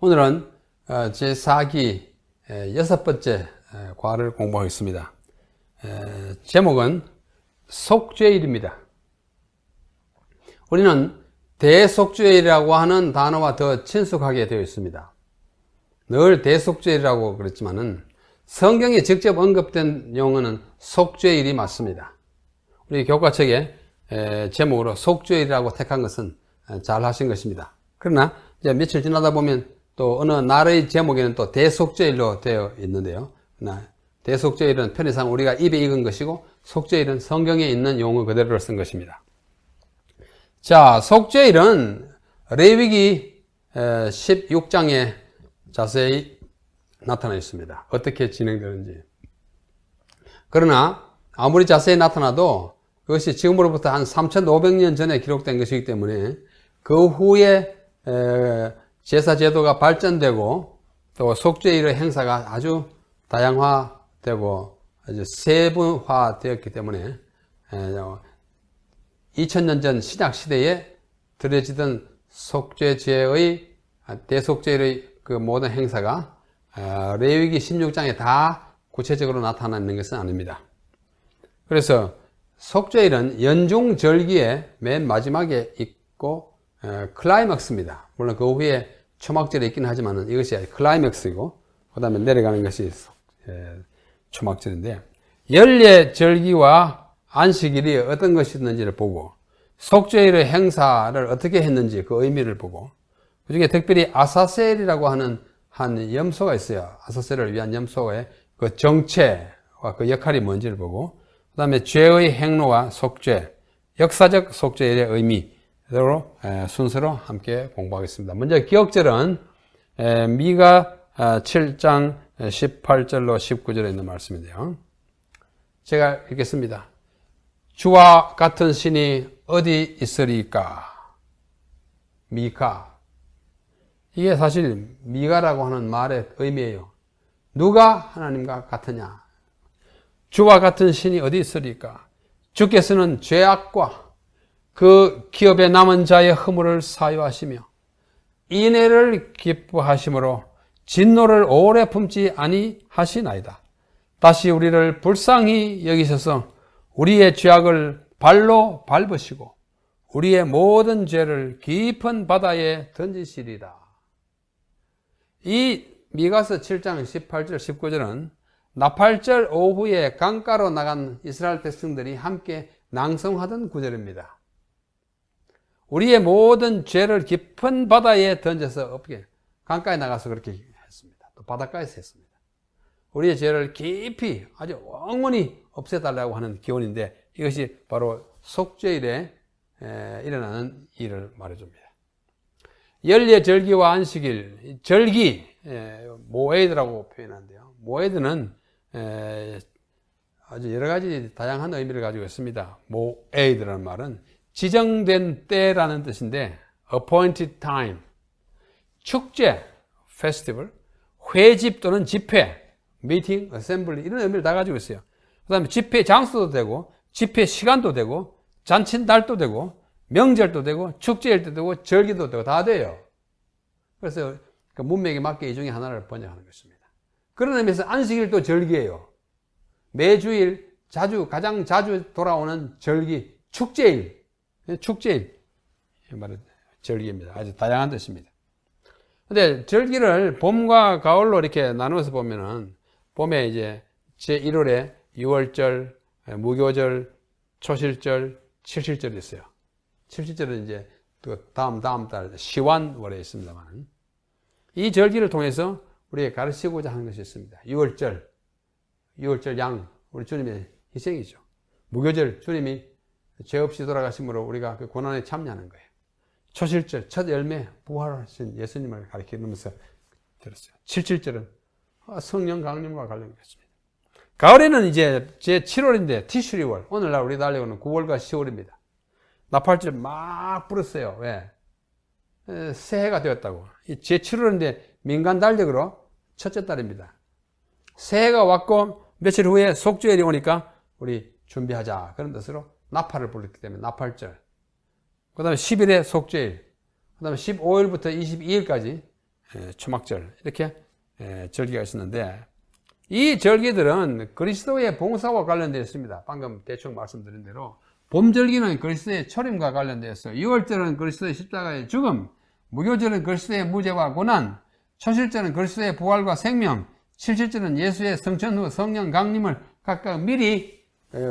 오늘은 제4기 6번째 과를 공부하겠습니다. 제목은 속죄일입니다. 우리는 대속죄일이라고 하는 단어와 더 친숙하게 되어 있습니다. 늘 대속죄일이라고 그랬지만은 성경에 직접 언급된 용어는 속죄일이 맞습니다. 우리 교과책에 제목으로 속죄일이라고 택한 것은 잘 하신 것입니다. 그러나 이제 며칠 지나다 보면 또 어느 나라의 제목에는 또 대속죄일로 되어 있는데요. 대속죄일은 편의상 우리가 입에 익은 것이고 속죄일은 성경에 있는 용어 그대로 쓴 것입니다. 자, 속죄일은 레위기 16장에 자세히 나타나 있습니다. 어떻게 진행되는지. 그러나 아무리 자세히 나타나도 그것이 지금으로부터 한 3,500년 전에 기록된 것이기 때문에 그 후에 제사 제도가 발전되고 또 속죄일의 행사가 아주 다양화되고 아주 세분화되었기 때문에 2000년 전 신약 시대에 드려지던 속죄제의 대속죄일의 그 모든 행사가 레위기 16장에 다 구체적으로 나타나는 것은 아닙니다. 그래서 속죄일은 연중절기의 맨 마지막에 있고 클라이맥스입니다. 물론 그 후에 초막절이 있긴 하지만 이것이 클라이맥스이고 그 다음에 내려가는 것이 초막절인데, 연례절기와 안식일이 어떤 것이 있는지를 보고 속죄일의 행사를 어떻게 했는지 그 의미를 보고, 그 중에 특별히 아사셀이라고 하는 한 염소가 있어요. 아사셀을 위한 염소의 그 정체와 그 역할이 뭔지를 보고, 그 다음에 죄의 행로와 속죄, 역사적 속죄일의 의미로 순서로 함께 공부하겠습니다. 먼저 기억절은 미가 7장 18절로 19절에 있는 말씀인데요. 제가 읽겠습니다. 주와 같은 신이 어디 있으리까? 미가. 이게 사실 미가라고 하는 말의 의미예요. 누가 하나님과 같으냐? 주와 같은 신이 어디 있으리까? 주께서는 죄악과 그 기업에 남은 자의 허물을 사유하시며 인애를 기뻐하심으로 진노를 오래 품지 아니하시나이다. 다시 우리를 불쌍히 여기셔서 우리의 죄악을 발로 밟으시고 우리의 모든 죄를 깊은 바다에 던지시리라. 이 미가서 7장 18절 19절은 나팔절 오후에 강가로 나간 이스라엘 백성들이 함께 낭송하던 구절입니다. 우리의 모든 죄를 깊은 바다에 던져서 없게, 강가에 나가서 그렇게 했습니다. 또 바닷가에서 했습니다. 우리의 죄를 깊이 아주 영원히 없애달라고 하는 기원인데, 이것이 바로 속죄일에 일어나는 일을 말해줍니다. 연례 절기와 안식일, 절기, 모에드라고 표현하는데요. 모에드는 아주 여러 가지 다양한 의미를 가지고 있습니다. 모에드라는 말은 지정된 때라는 뜻인데, appointed time, 축제, festival, 회집 또는 집회, meeting, assembly, 이런 의미를 다 가지고 있어요. 그 다음에 집회 장소도 되고, 집회 시간도 되고, 잔칫날도 되고, 명절도 되고, 축제일도 되고, 절기도 되고, 다 돼요. 그래서 그 문맥에 맞게 이 중에 하나를 번역하는 것입니다. 그런 의미에서 안식일도 절기예요. 매주일 가장 자주 돌아오는 절기, 축제일, 말은 절기입니다. 아주 다양한 뜻입니다. 근데 절기를 봄과 가을로 이렇게 나누어서 보면은, 봄에 이제 제1월에 유월절, 무교절, 초실절, 칠칠절이 있어요. 칠칠절은 이제 또 다음 달 시완월에 있습니다만, 이 절기를 통해서 우리에게 가르치고자 하는 것이 있습니다. 유월절 양, 우리 주님의 희생이죠. 무교절, 주님이 죄 없이 돌아가심으로 우리가 그 고난에 참여하는 거예요. 초실절, 첫 열매, 부활하신 예수님을 가리키면서 들었어요. 칠칠절은 성령 강림과 관련됐습니다. 가을에는 이제 제7월인데 티슈리월, 오늘날 우리 달력은 9월과 10월입니다. 나팔절 막 불었어요. 왜? 새해가 되었다고. 제7월인데 민간 달력으로 첫째 달입니다. 새해가 왔고 며칠 후에 속죄일이 오니까 우리 준비하자, 그런 뜻으로 나팔을 불렀기 때문에 나팔절. 그 다음에 10일에 속죄일, 그 다음에 15일부터 22일까지 초막절 이렇게 절기가 있었는데 이 절기들은 그리스도의 봉사와 관련되어 있습니다. 방금 대충 말씀드린 대로 봄절기는 그리스도의 초림과 관련되어 있어요. 6월절은 그리스도의 십자가의 죽음, 무교절은 그리스도의 무죄와 고난, 초실절은 그리스도의 부활과 생명, 칠칠절은 예수의 성천 후 성령 강림을 각각 미리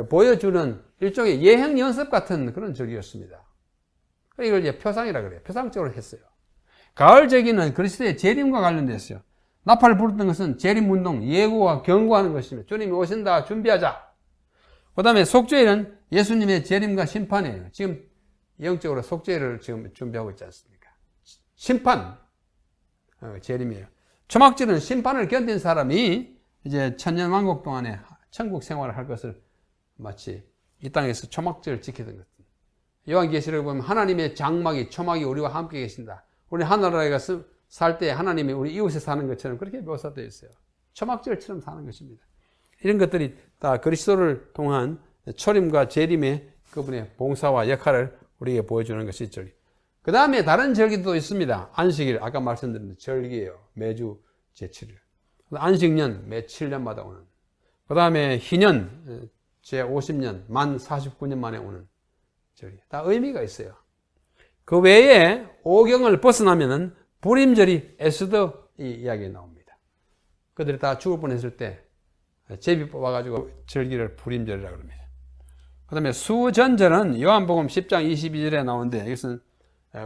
보여주는 일종의 예행 연습 같은 그런 절기였습니다. 이걸 이제 표상이라 그래요. 표상적으로 했어요. 가을절기는 그리스도의 재림과 관련됐어요. 나팔을 불었던 것은 재림운동, 예고와 경고하는 것입니다. 주님이 오신다, 준비하자. 그 다음에 속죄일은 예수님의 재림과 심판이에요. 지금 영적으로 속죄일을 지금 준비하고 있지 않습니까? 심판, 재림이에요. 초막절은 심판을 견딘 사람이 이제 천년왕국 동안에 천국 생활을 할 것을 마치 이 땅에서 초막절을 지키던 것. 요한계시록을 보면 하나님의 장막이, 초막이 우리와 함께 계신다. 우리 하늘나라에 가서 살 때 하나님이 우리 이웃에 사는 것처럼 그렇게 묘사되어 있어요. 초막절처럼 사는 것입니다. 이런 것들이 다 그리스도를 통한 초림과 재림의 그분의 봉사와 역할을 우리에게 보여주는 것이 절기. 그 다음에 다른 절기도 있습니다. 안식일, 아까 말씀드린 절기예요. 매주 제7일. 안식년, 매 7년마다 오는. 그 다음에 희년, 제50년, 만 49년 만에 오는 절기. 다 의미가 있어요. 그 외에 오경을 벗어나면은 불임절이 에스더 이 이야기에 나옵니다. 그들이 다 죽을 뻔했을 때 제비 뽑아가지고 절기를 불임절이라고 합니다. 그 다음에 수전절은 요한복음 10장 22절에 나오는데 이것은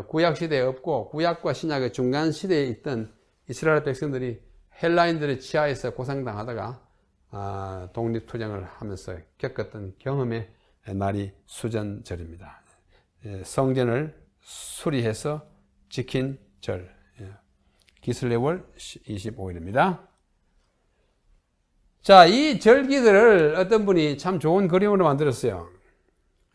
구약시대에 없고 구약과 신약의 중간 시대에 있던 이스라엘 백성들이 헬라인들의 치하에서 고생당하다가 독립투쟁을 하면서 겪었던 경험의 날이 수전절입니다. 성전을 수리해서 지킨 절. 기슬레월 25일입니다. 자, 이 절기들을 어떤 분이 참 좋은 그림으로 만들었어요.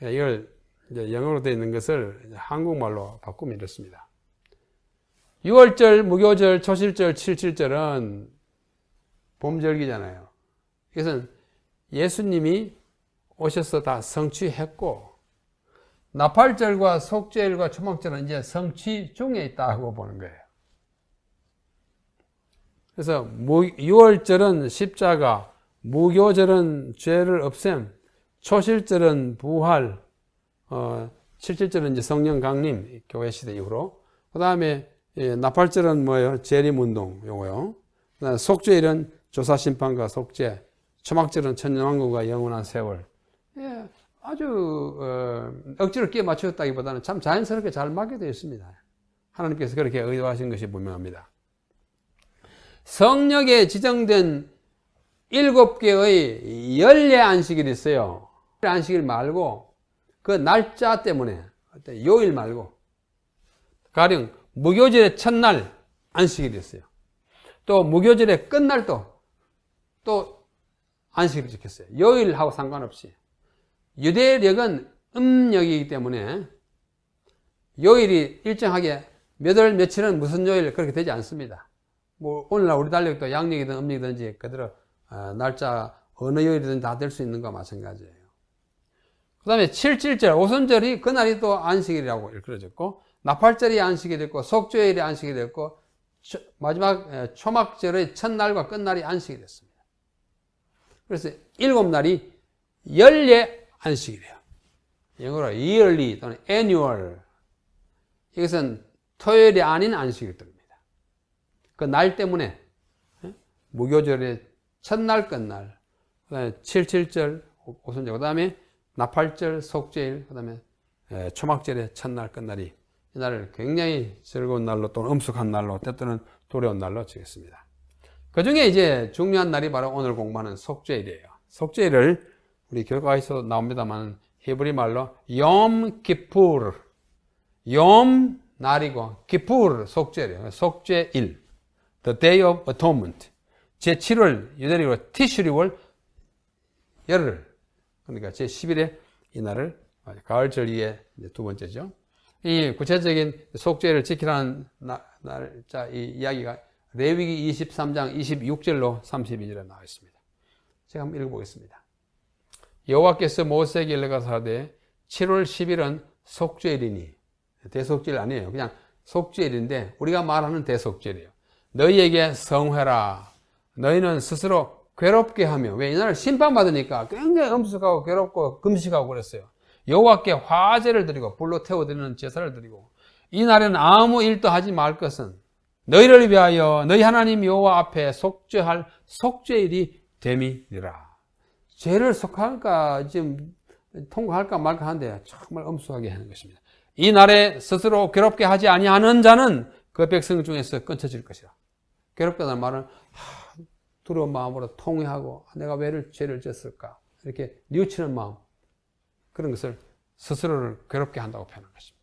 이걸 이제 영어로 되어 있는 것을 한국말로 바꾸면 이렇습니다. 6월절, 무교절, 초실절, 칠칠절은 봄절기잖아요. 이것은 예수님이 오셔서 다 성취했고, 나팔절과 속죄일과 초막절은 이제 성취 중에 있다고 보는 거예요. 그래서 6월절은 십자가, 무교절은 죄를 없앰, 초실절은 부활, 칠칠절은 이제 성령 강림, 교회 시대 이후로. 그 다음에 나팔절은 뭐예요? 재림운동, 요거요. 그 다음에 속죄일은 조사심판과 속죄, 초막절은 천년왕국과 영원한 세월. 아주 억지로 끼워 맞추었다기보다는 참 자연스럽게 잘 맞게 되어 있습니다. 하나님께서 그렇게 의도하신 것이 분명합니다. 성령에 지정된 7개의 연례 안식일이 있어요. 안식일 말고 그 날짜 때문에 요일 말고 가령 무교절의 첫날 안식일이 있어요. 또 무교절의 끝날도 또 안식일을 지켰어요. 요일하고 상관없이. 유대력은 음력이기 때문에 요일이 일정하게 몇 월 며칠은 무슨 요일 그렇게 되지 않습니다. 뭐 오늘날 우리 달력도 양력이든 음력이든지 그대로 날짜 어느 요일이든 다 될 수 있는 것과 마찬가지예요. 그 다음에 칠칠절, 오순절이 그날이 또 안식일이라고 일컬어졌고, 나팔절이 안식일이 있고, 속죄일이 안식일이 있고, 마지막 초막절의 첫날과 끝날이 안식일이 됐습니다. 그래서 7날이 연례 안식일이에요. 영어로 yearly 또는 annual. 이것은 토요일이 아닌 안식일들입니다. 그 날 때문에 무교절의 첫날 끝날, 그다음에 칠칠절, 오순절, 그다음에 나팔절, 속죄일, 그다음에 초막절의 첫날 끝날이 이 날을 굉장히 즐거운 날로 또는 엄숙한 날로 때때는 두려운 날로 지겠습니다. 그 중에 이제 중요한 날이 바로 오늘 공부하는 속죄일이에요. 속죄일을 우리 교과에서 나옵니다만 히브리 말로 욤 기푸르, 욤 날이고 기푸르 속죄일이에요. 속죄일, The Day of Atonement. 제7월 유대력으로 티슈리월 열흘, 그러니까 제10일에 이 날을 가을 절기의 두 번째죠. 이 구체적인 속죄를 지키라는 날짜 이 이야기가 레위기 23장 26절로 32절에 나와 있습니다. 제가 한번 읽어보겠습니다. 여호와께서 모세에게 일러가사대 7월 10일은 속죄일이니, 대속죄일 아니에요. 그냥 속죄일인데 우리가 말하는 대속죄일이에요. 너희에게 성회라. 너희는 스스로 괴롭게 하며, 왜 이날 심판받으니까 굉장히 엄숙하고 괴롭고 금식하고 그랬어요. 여호와께 화제를 드리고 불로 태워드리는 제사를 드리고, 이 날에는 아무 일도 하지 말 것은 너희를 위하여 너희 하나님 여호와 앞에 속죄할 속죄일이 됨이니라. 죄를 속할까 지금 통과할까 말까 하는데 정말 엄숙하게 하는 것입니다. 이 날에 스스로 괴롭게 하지 아니하는 자는 그 백성 중에서 끊쳐질 것이라. 괴롭다는 말은 두려운 마음으로 통회하고 내가 왜 죄를 졌을까 이렇게 뉘우치는 마음, 그런 것을 스스로를 괴롭게 한다고 표현한 것입니다.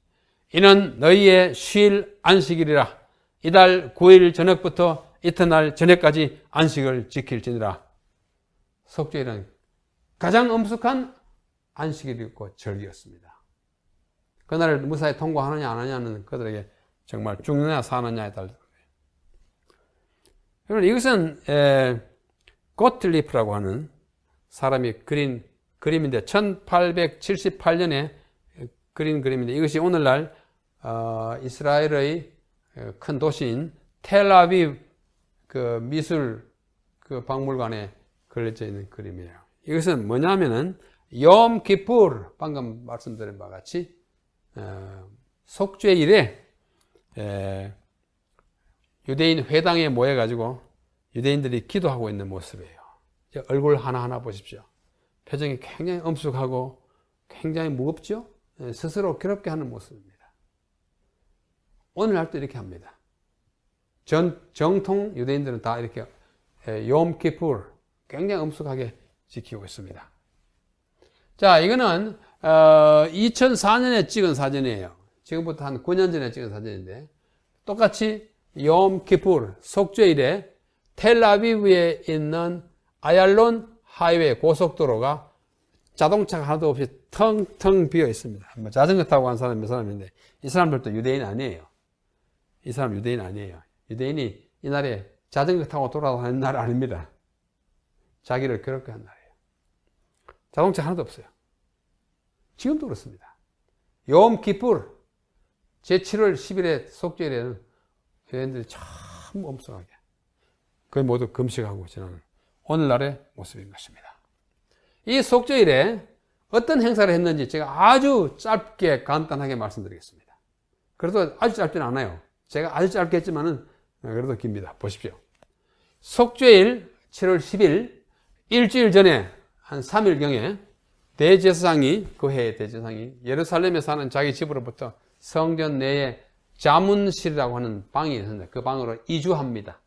이는 너희의 쉴 안식일이라. 이달 9일 저녁부터 이튿날 저녁까지 안식을 지킬지니라. 속죄일은 가장 엄숙한 안식일이었고 절기였습니다. 그날을 무사히 통과하느냐 안 하느냐는 그들에게 정말 죽느냐 사느냐에 달려. 여러분, 이것은 고틀리프라고 하는 사람이 그린 그림인데 1878년에 그린 그림인데, 이것이 오늘날 이스라엘의 큰 도시인 텔아비브 그 미술 그 박물관에 걸려져 있는 그림이에요. 이것은 뭐냐면은 욤 키푸르, 방금 말씀드린 바와 같이 속죄일에 유대인 회당에 모여가지고 유대인들이 기도하고 있는 모습이에요. 얼굴 하나하나 보십시오. 표정이 굉장히 엄숙하고 굉장히 무겁죠? 스스로 괴롭게 하는 모습입니다. 오늘날도 이렇게 합니다. 정통 유대인들은 다 이렇게 욤 키푸르 굉장히 엄숙하게 지키고 있습니다. 자, 이거는 2004년에 찍은 사진이에요. 지금부터 한 9년 전에 찍은 사진인데, 똑같이 욤 키푸르 속죄일에 텔아비브에 있는 아얄론 하이웨이 고속도로가 자동차가 하나도 없이 텅텅 비어 있습니다. 자전거 타고 간 사람이 몇 사람인데, 이 사람들도 유대인 아니에요. 이 사람 유대인 아니에요. 유대인이 이날에 자전거 타고 돌아다니는 날 아닙니다. 자기를 괴롭게 한 날이에요. 자동차 하나도 없어요. 지금도 그렇습니다. 욤 키푸르 제7월 10일에 속죄일에는 유대인들이 참 엄숙하게 거의 모두 금식하고 지나는 오늘날의 모습인 것입니다. 이 속죄일에 어떤 행사를 했는지 제가 아주 짧게 간단하게 말씀드리겠습니다. 그래도 아주 짧지는 않아요. 제가 아주 짧게 했지만은 그래도 깁니다. 보십시오. 속죄일 7월 10일 일주일 전에 한 3일경에 대제사장이, 그 해의 대제사장이 예루살렘에 사는 자기 집으로부터 성전 내에 자문실이라고 하는 방이 있는데 그 방으로 이주합니다.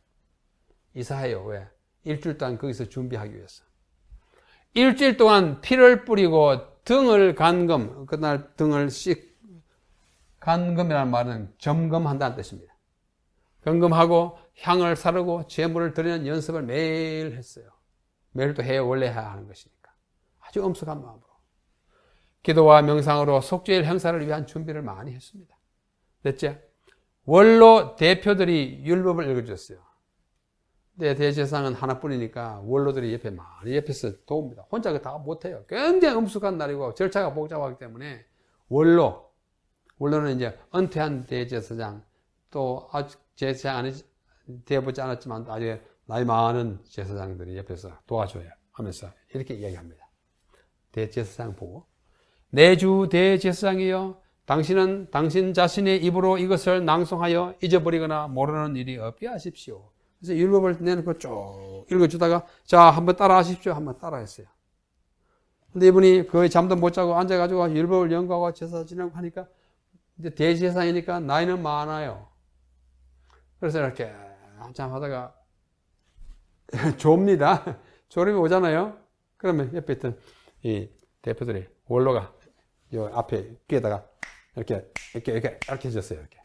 이사해요. 왜? 일주일 동안 거기서 준비하기 위해서. 일주일 동안 피를 뿌리고 등을 간금, 그날 등을 간금이라는 말은 점검한다는 뜻입니다. 점검하고 향을 사르고 제물을 드리는 연습을 매일 했어요. 매일 또 해야 원래 해야 하는 것이니까. 아주 엄숙한 마음으로. 기도와 명상으로 속죄일 행사를 위한 준비를 많이 했습니다. 넷째, 원로 대표들이 율법을 읽어줬어요. 근데 대제사장은 하나뿐이니까 원로들이 옆에서 도웁니다. 혼자 다 못해요. 굉장히 엄숙한 날이고 절차가 복잡하기 때문에 원로는 이제 은퇴한 대제사장, 또 아직 제사장 되어보지 않았지만 아직 나이 많은 제사장들이 옆에서 도와줘야 하면서 이렇게 이야기합니다. 대제사장 보고, 내 주 대제사장이여, 당신은 당신 자신의 입으로 이것을 낭송하여 잊어버리거나 모르는 일이 없게 하십시오. 그래서 율법을 내놓고 쭉 읽어주다가, 자, 한번 따라 하십시오. 한번 따라 했어요. 근데 이분이 거의 잠도 못 자고 앉아가지고 율법을 연구하고 제사 지내고 하니까, 이제 대제사장이니까 나이는 많아요. 그래서 이렇게 한참 하다가 좁니다. 졸음이 오잖아요. 그러면 옆에 있던 이 대표들이, 원로가 요 앞에 귀에다가 이렇게 해줬어요. 이렇게.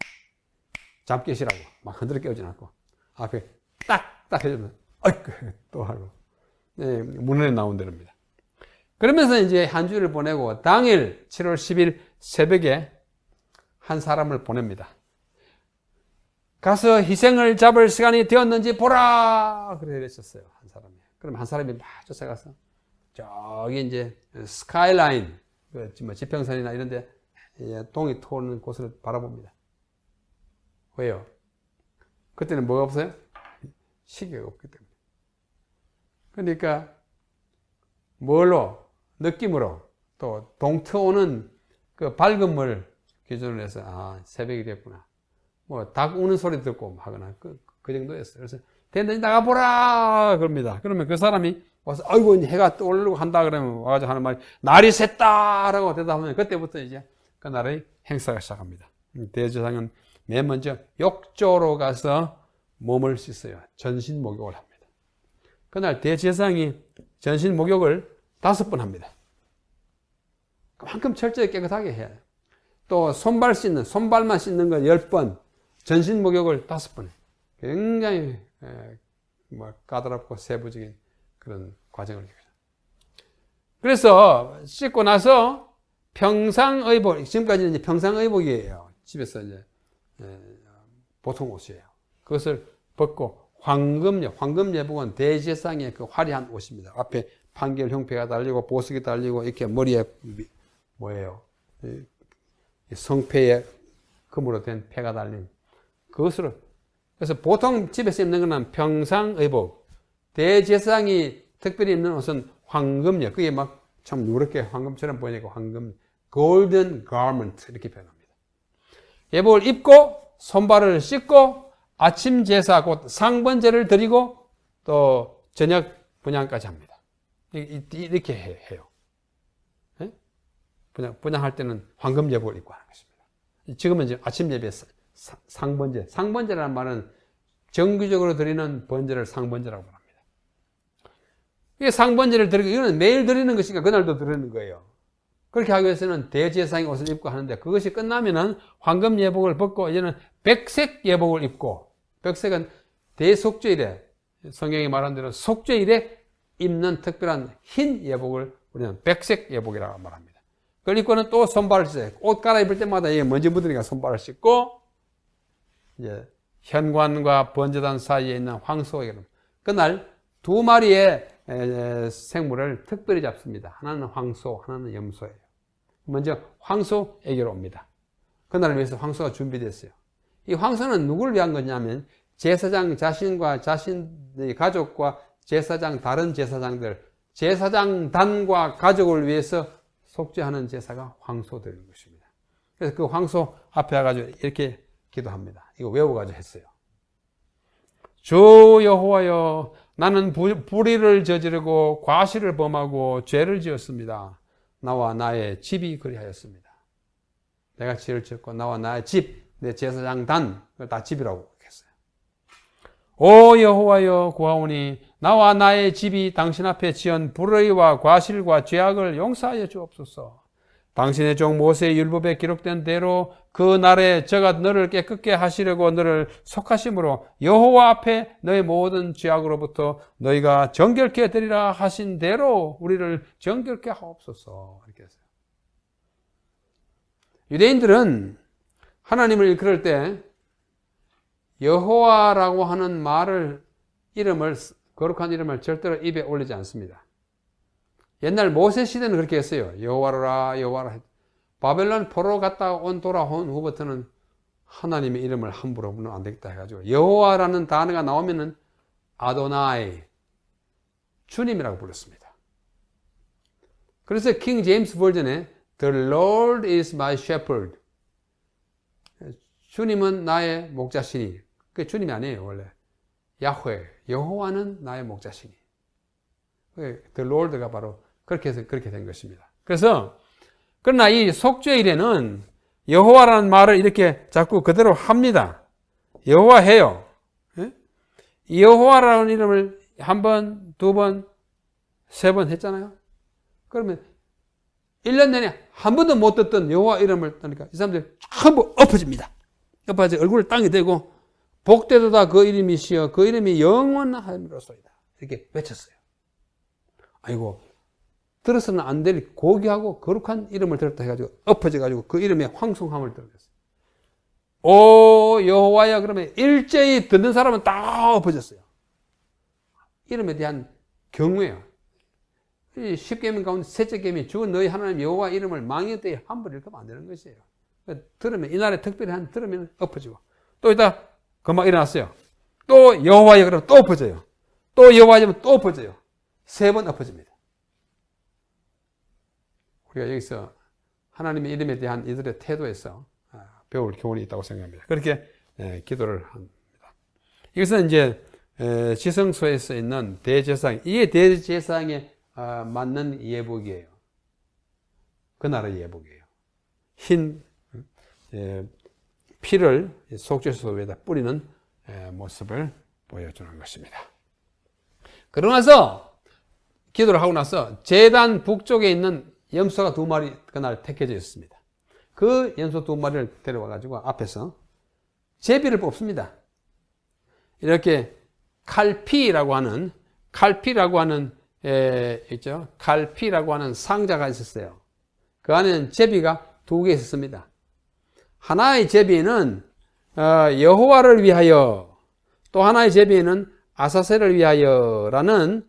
잠 깨시라고. 막 흔들어 깨우진 않고. 앞에 딱 해주면, 어이구, 또 하고. 네, 문헌에 나온 대로입니다. 그러면서 이제 한 주를 보내고, 당일 7월 10일 새벽에 한 사람을 보냅니다. 가서 희생을 잡을 시간이 되었는지 보라! 그래 그랬었어요. 한 사람이. 그럼 한 사람이 막 쫓아가서, 저기 이제 스카이라인, 지평선이나 이런데 동이 토는 곳을 바라봅니다. 왜요? 그때는 뭐가 없어요? 시계가 없기 때문에. 그러니까 뭘로? 느낌으로 또 동트오는 그 밝은 물 기준으로 해서 새벽이 됐구나. 뭐 닭 우는 소리 듣고 하거나 그 정도였어요. 그래서 대단히 나가보라 그럽니다. 그러면 그 사람이 와서 아이고 해가 떠오르고 한다 그러면 와가지고 하는 말이 날이 샜다라고 대답하면 그때부터 이제 그 날의 행사가 시작합니다. 대제사장은 맨 먼저 욕조로 가서 몸을 씻어요. 전신 목욕을 합니다. 그날 대제사장이 전신 목욕을 5번 합니다. 그만큼 철저히 깨끗하게 해야 해요. 또 손발만 씻는 거 10번, 전신 목욕을 5번 해요. 굉장히 까다롭고 세부적인 그런 과정을 겪어요. 그래서 씻고 나서 평상의복, 지금까지는 이제 평상의복이에요. 집에서 이제 보통 옷이에요. 그것을 벗고 황금예복은 대제사장의 그 화려한 옷입니다. 앞에 판결 형패가 달리고 보석이 달리고 이렇게 머리에 뭐예요? 성패에 금으로 된 패가 달린 그것으로. 그래서 보통 집에서 입는 것은 평상의복. 대제사장이 특별히 입는 옷은 황금예. 그게 막 참 누렇게 황금처럼 보이니까 황금. golden garment 이렇게 표현합니다. 예복을 입고 손발을 씻고 아침 제사 곧 상번제를 드리고 또 저녁 분향까지 합니다. 이렇게 해요. 네? 분향할 때는 황금 예복을 입고 하는 것입니다. 지금은 이제 아침 예배 상번제. 상번제라는 말은 정기적으로 드리는 번제를 상번제라고 합니다. 이게 상번제를 드리고 이거는 매일 드리는 것이니까 그날도 드리는 거예요. 그렇게 하기 위해서는 대제사장의 옷을 입고 하는데 그것이 끝나면은 황금 예복을 벗고 이제는 백색 예복을 입고 백색은 대속죄일에 성경이 말한 대로 속죄일에 입는 특별한 흰 예복을 우리는 백색 예복이라고 말합니다. 그걸 입고는 또 손발을 씻어요. 옷 갈아입을 때마다 먼지 묻으니까 손발을 씻고 이제 현관과 번제단 사이에 있는 황소에게 그날 2마리의 생물을 특별히 잡습니다. 하나는 황소, 하나는 염소예요. 먼저 황소에게로 옵니다. 그날을 위해서 황소가 준비됐어요. 이 황소는 누구를 위한 거냐면 제사장 자신과 자신의 가족과 제사장 다른 제사장들, 제사장단과 가족을 위해서 속죄하는 제사가 황소들인 것입니다. 그래서 그 황소 앞에 와가지고 이렇게 기도합니다. 이거 외워가지고 했어요. 주 여호와여, 나는 불의를 저지르고 과실을 범하고 죄를 지었습니다. 나와 나의 집이 그리하였습니다. 내가 죄를 지었고 나와 나의 집, 내 제사장단, 다 집이라고 했어요. 오 여호와여 구하오니 나와 나의 집이 당신 앞에 지은 불의와 과실과 죄악을 용서하여 주옵소서. 당신의 종 모세의 율법에 기록된 대로 그 날에 저가 너를 깨끗게 하시려고 너를 속하심으로 여호와 앞에 너의 모든 죄악으로부터 너희가 정결케 되리라 하신 대로 우리를 정결케 하옵소서. 이렇게 했어요. 유대인들은 하나님을 일컬을 때 여호와라고 하는 말을 거룩한 이름을 절대로 입에 올리지 않습니다. 옛날 모세 시대는 그렇게 했어요. 여호와라 여호와라. 바벨론 포로 갔다 돌아온 후부터는 하나님의 이름을 함부로 부르면 안 되겠다 해가지고 여호와라는 단어가 나오면은 아도나이, 주님이라고 불렀습니다. 그래서 킹 제임스 버전에 The Lord is my shepherd. 주님은 나의 목자시니. 그게 주님이 아니에요 원래. 야훼, 여호와는 나의 목자시니. The Lord가 바로 그렇게 해서 그렇게 된 것입니다. 그래서 그러나 이 속죄일에는 여호와라는 말을 이렇게 자꾸 그대로 합니다. 여호와 해요. 여호와라는 이름을 한 번, 2번, 3번 했잖아요. 그러면 1년 내내 한 번도 못 듣던 여호와 이름을 따니까 이 사람들이 전부 엎어집니다. 엎어져 얼굴을 땅에 대고 복되도다 그 이름이시여 그 이름이 영원하리로소이다. 이렇게 외쳤어요. 아이고 들어서는 안 될 고귀하고 거룩한 이름을 들었다 해가지고 엎어져가지고 그 이름의 황송함을 들었어요. 오 여호와야 그러면 일제히 듣는 사람은 다 엎어졌어요. 이름에 대한 경외요. 이 10계명 가운데 셋째 계명이 주 너희 하나님 여호와 이름을 망의 때에 함부로 읽으면 안 되는 것이에요. 들으면 이날에 특별히 들으면 엎어지고 또 이따 금방 일어났어요. 또 여호와여 그러면 또 엎어져요. 또 여호와여 또 엎어져요. 3번 엎어집니다. 우리가 여기서 하나님의 이름에 대한 이들의 태도에서 배울 교훈이 있다고 생각합니다. 그렇게 기도를 합니다. 이것은 이제 지성소에서 있는 대제사장, 이게 대제사장에 맞는 예복이에요. 그 나라의 예복이에요. 흰 피를 속죄소 위에다 뿌리는 모습을 보여주는 것입니다. 그러고 나서 기도를 하고 나서 제단 북쪽에 있는 염소가 2마리 그날 택해져 있습니다. 그 염소 2마리를 데려와 가지고 앞에서 제비를 뽑습니다. 이렇게 칼피라고 하는 있죠. 칼피라고 하는 상자가 있었어요. 그 안에는 제비가 2개 있었습니다. 하나의 제비는 여호와를 위하여, 또 하나의 제비는 아사셀을 위하여라는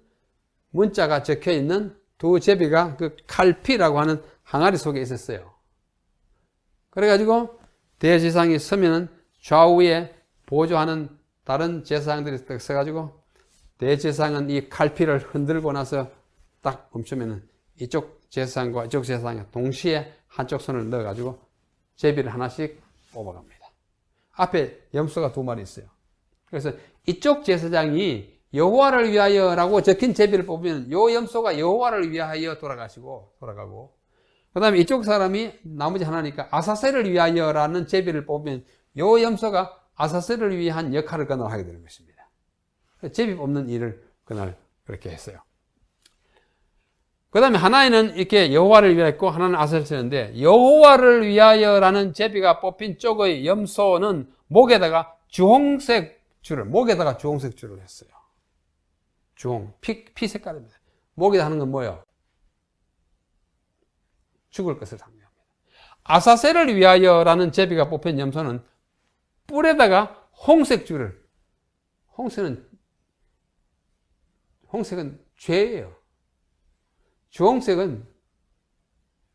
문자가 적혀 있는 2 제비가 그 칼피라고 하는 항아리 속에 있었어요. 그래가지고 대제사장이 서면은 좌우에 보조하는 다른 제사장들이 딱 서가지고 대제사장은 이 칼피를 흔들고 나서 딱 멈추면은 이쪽 제사장과 이쪽 제사장이 동시에 한쪽 손을 넣어가지고 제비를 하나씩 뽑아갑니다. 앞에 염소가 2마리 있어요. 그래서 이쪽 제사장이 여호와를 위하여라고 적힌 제비를 뽑으면 요 염소가 여호와를 위하여 돌아가고 그 다음에 이쪽 사람이 나머지 하나니까 아사셀을 위하여라는 제비를 뽑으면 요 염소가 아사셀을 위한 역할을 그날 하게 되는 것입니다. 제비 뽑는 일을 그날 그렇게 했어요. 그 다음에 하나는 이렇게 여호와를 위하여 있고 하나는 아사셀을 쓰는데 여호와를 위하여라는 제비가 뽑힌 쪽의 염소는 목에다가 주홍색 줄을 했어요. 주홍, 피 색깔입니다. 목에다 하는 건 뭐예요? 죽을 것을 상징합니다. 아사셀을 위하여라는 제비가 뽑힌 염소는 뿔에다가 홍색 줄을, 홍색은 죄예요. 주홍색은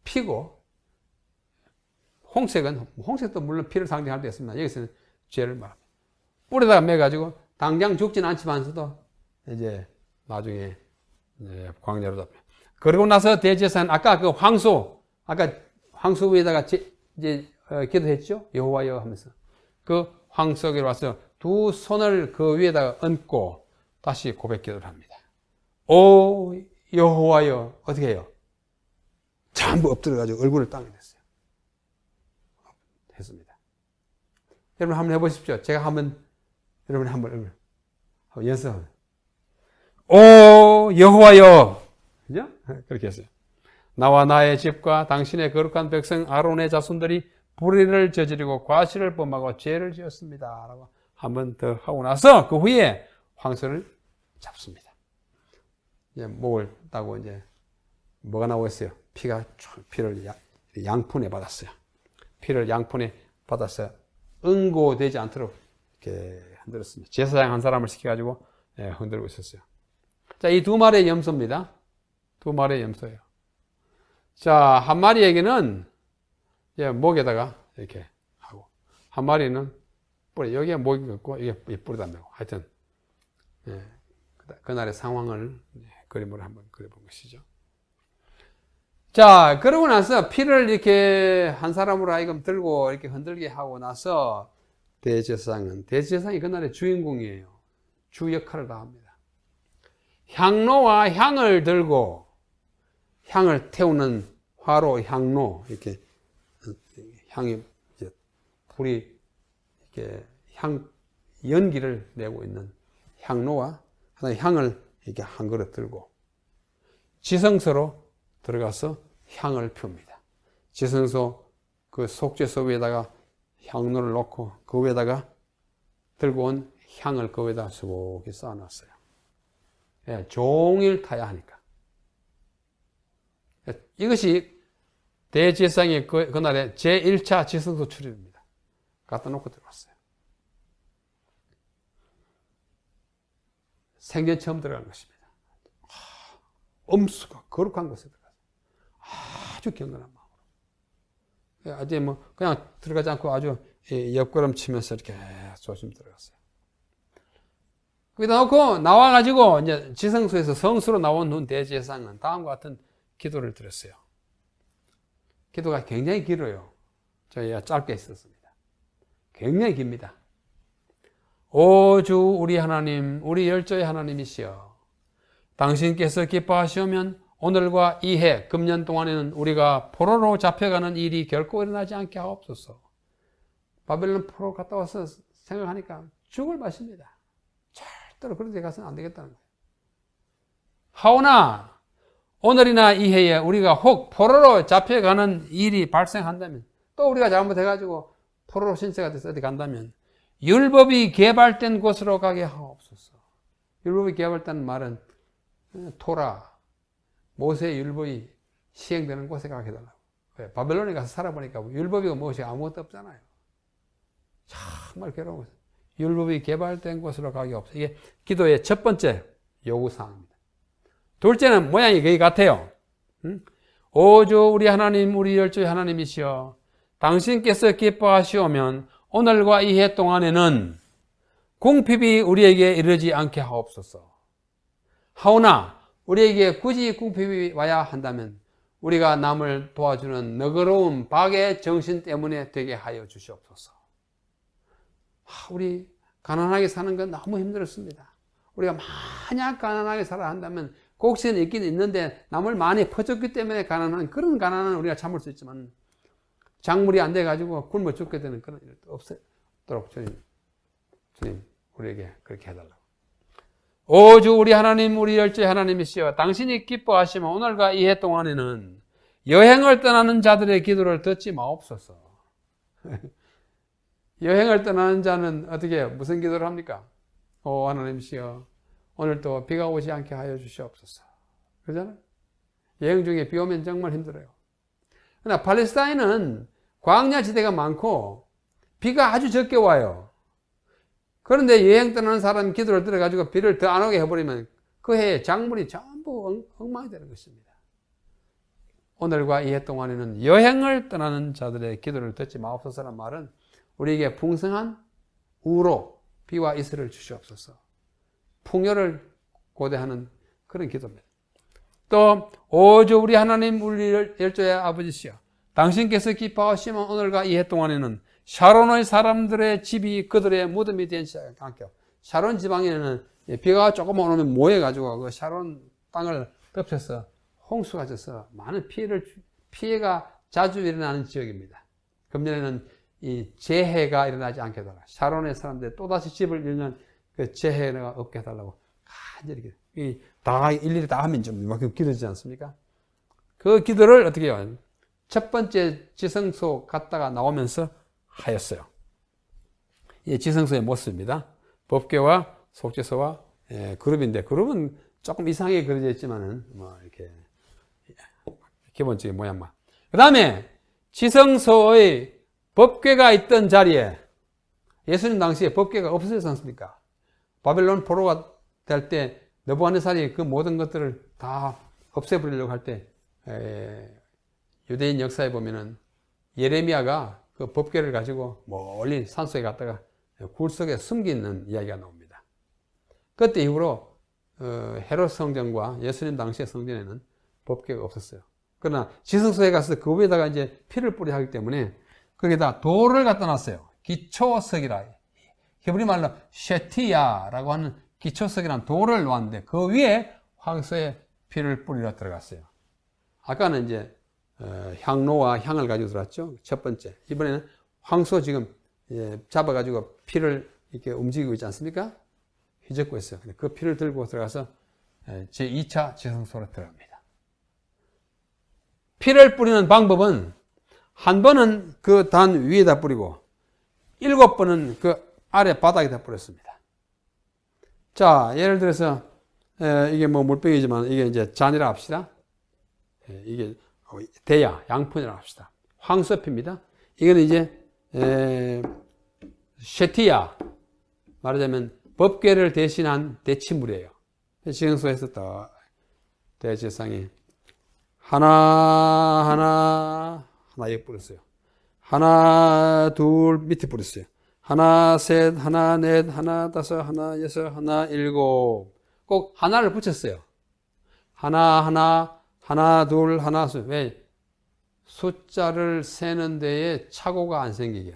피고, 홍색도 물론 피를 상징할 때 있습니다. 여기서는 죄를 말합니다. 뿔에다가 매가지고 당장 죽지는 않지만서도 이제 나중에 광야로 잡혀. 그러고 나서 대제사장은 아까 그 황소 위에다가 이제 기도했죠. 여호와여 하면서 그 황소에게 와서 2 손을 그 위에다가 얹고 다시 고백 기도를 합니다. 오 여호와여 어떻게 해요? 전부 엎드려가지고 얼굴을 땅에 댔어요. 했습니다. 여러분 한번 해보십시오. 제가 하면 여러분이 한번 연습하면 오 여호와여, 그죠? 그렇게 했어요. 나와 나의 집과 당신의 거룩한 백성 아론의 자손들이 불의를 저지르고 과실을 범하고 죄를 지었습니다 라고 한 번 더 하고 나서 그 후에 황소를 잡습니다. 이제 목을 따고 이제 뭐가 나오고 있어요? 피를 양푼에 받았어요. 피를 양푼에 받아서 응고되지 않도록 이렇게 흔들었습니다. 제사장 한 사람을 시켜가지고 흔들고 있었어요. 자, 이 2마리의 염소입니다. 2마리의 염소예요. 자, 한 마리에게는 목에다가 이렇게 하고, 한 마리는 뿌리, 여기에 목이 있고, 이게 뿌리도 안 되고, 하여튼, 그날의 상황을 그림으로 한번 그려본 것이죠. 자, 그러고 나서 피를 이렇게 한 사람으로 하여금 들고 이렇게 흔들게 하고 나서 대제사장이 그날의 주인공이에요. 주 역할을 다 합니다. 향로와 향을 들고 향을 태우는 화로, 향로, 이렇게 향이 이제 불이 이렇게 연기를 내고 있는 향로와 하나의 향을 이렇게 한 그릇 들고 지성소로 들어가서 향을 핍니다. 지성소 그 속죄소 위에다가 향로를 놓고 그 위에다가 들고 온 향을 그 위에다 수북히 쌓아놨어요. 예, 종일 타야 하니까. 이것이 대제사장의 그날의 제1차 지성소 출입입니다. 갖다 놓고 들어갔어요. 생전 처음 들어간 것입니다. 엄수가 거룩한 곳에 들어갔어요. 아주 경건한 마음으로. 아주 그냥 들어가지 않고 아주 옆걸음 치면서 이렇게 조심 들어갔어요. 거기다 놓고 나와가지고 이제 지성소에서 성수로 나온 후 대제사장은 다음과 같은 기도를 드렸어요. 기도가 굉장히 길어요. 저희가 짧게 있었습니다. 굉장히 깁니다. 오 주 우리 하나님, 우리 열조의 하나님이시여, 당신께서 기뻐하시오면 오늘과 이 해, 금년 동안에는 우리가 포로로 잡혀가는 일이 결코 일어나지 않게 하옵소서. 바벨론 포로 갔다 와서 생각하니까 죽을 맛입니다. 절대로 그런 데 가서는 안 되겠다는 거예요. 하오나 오늘이나 이 해에 우리가 혹 포로로 잡혀가는 일이 발생한다면, 또 우리가 잘못해가지고 포로로 신세가 돼서 어디 간다면 율법이 개발된 곳으로 가게 하옵소서. 율법이 개발된 말은 토라, 모세의 율법이 시행되는 곳에 가게 해달라고. 바벨론에 가서 살아보니까 율법이 무엇이 아무것도 없잖아요. 정말 괴로운 거죠. 율법이 개발된 곳으로 가게 없어. 이게 기도의 첫 번째 요구사항입니다. 둘째는 모양이 거의 같아요. 오주 우리 하나님, 우리 열조의 하나님이시여, 당신께서 기뻐하시오면 오늘과 이 해 동안에는 궁핍이 우리에게 이르지 않게 하옵소서. 하오나 우리에게 굳이 궁핍이 와야 한다면 우리가 남을 도와주는 너그러운 박의 정신 때문에 되게 하여 주시옵소서. 우리 가난하게 사는 건 너무 힘들었습니다. 우리가 만약 가난하게 살아야 한다면 곡식은 있긴 있는데 남을 많이 퍼줬기 때문에 가난한, 그런 가난은 우리가 참을 수 있지만 작물이 안 돼가지고 굶어 죽게 되는 그런 일도 없도록 주님 우리에게 그렇게 해달라고. 오주 우리 하나님, 우리 열조의 하나님이시여, 당신이 기뻐하시면 오늘과 이 해 동안에는 여행을 떠나는 자들의 기도를 듣지 마옵소서. 여행을 떠나는 자는 어떻게 무슨 기도를 합니까? 오 하나님이시여, 오늘도 비가 오지 않게 하여 주시옵소서. 그러잖아요. 여행 중에 비 오면 정말 힘들어요. 그러나 팔레스타인은 광야 지대가 많고 비가 아주 적게 와요. 그런데 여행 떠나는 사람 기도를 들어가지고 비를 더 안 오게 해버리면 그 해에 작물이 전부 엉망이 되는 것입니다. 오늘과 이 해 동안에는 여행을 떠나는 자들의 기도를 듣지 마옵소서라는 말은 우리에게 풍성한 우로 비와 이슬을 주시옵소서. 풍요를 고대하는 그런 기도입니다. 또 오주 우리 하나님, 우리 열조의 아버지시여, 당신께서 기뻐하시면 오늘과 이 해 동안에는 샤론의 사람들의 집이 그들의 무덤이 되지 않게. 샤론 지방에는 비가 조금만 오면 모여가지고 그 샤론 땅을 덮쳐서 홍수가 져서 많은 피해가 자주 일어나는 지역입니다. 금년에는 이 재해가 일어나지 않게 해달라. 샤론의 사람들 또다시 집을 잃는 그 재해가 없게 해달라고 간절히 다 일일이 다 하면 좀 이만큼 길어지지 않습니까? 그 기도를 어떻게 해요? 첫 번째 지성소 갔다가 나오면서 하였어요. 이 지성소의 모습입니다. 법궤와 속죄소와 그룹인데, 그룹은 조금 이상하게 그려져 있지만은 뭐 이렇게 기본적인 모양만. 그 다음에 지성소의 법궤가 있던 자리에, 예수님 당시에 법궤가 없어졌지 않습니까? 바벨론 포로가 될 때 느부갓네살이 그 모든 것들을 다 없애버리려고 할 때 유대인 역사에 보면은 예레미야가 그 법궤를 가지고 멀리 산속에 갔다가 굴 속에 숨기는 이야기가 나옵니다. 그때 이후로 헤롯 성전과 예수님 당시의 성전에는 법궤가 없었어요. 그러나 지성소에 가서 그 위에다가 이제 피를 뿌려 하기 때문에 거기다 돌을 갖다 놨어요. 기초석이라. 히브리 말로 셰티야라고 하는 기초석이라는 돌을 놓았는데 그 위에 황소의 피를 뿌리러 들어갔어요. 아까는 이제 향로와 향을 가지고 들어왔죠. 첫 번째. 이번에는 황소 지금 잡아가지고 피를 이렇게 움직이고 있지 않습니까? 휘젓고 있어요. 그 피를 들고 들어가서 제2차 지성소로 들어갑니다. 피를 뿌리는 방법은 한 번은 그 단 위에다 뿌리고 7번은 그 아래 바닥에다 뿌렸습니다. 자, 예를 들어서 이게 뭐 물병이지만 이게 이제 잔이라 합시다. 이게 대야, 양푼이라고 합시다. 황소피입니다. 이거는 이제 셰티야, 말하자면 법궤를 대신한 대치물이에요. 지성소에서 또 대제사장이 하나 여기 뿌렸어요. 하나 둘 밑에 뿌렸어요. 하나 셋, 하나 넷, 하나 다섯, 하나 여섯, 하나 일곱. 꼭 하나를 붙였어요. 하나 둘, 하나 셋. 왜? 숫자를 세는 데에 착오가 안 생기게.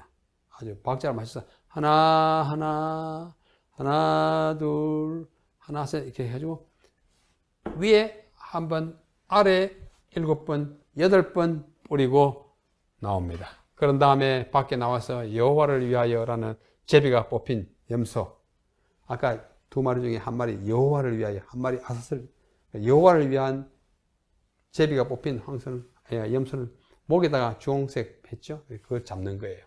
아주 박자를 맞춰서 하나 둘, 하나 셋 이렇게 해가지고 위에 한 번, 아래 7번, 8번 뿌리고 나옵니다. 그런 다음에 밖에 나와서 여호와를 위하여라는 제비가 뽑힌 염소. 아까 2마리 중에 한 마리 여호와를 위하여, 한 마리 아사슬. 여호와를 위한 제비가 뽑힌 염소는 목에다가 주홍색 했죠. 그걸 잡는 거예요.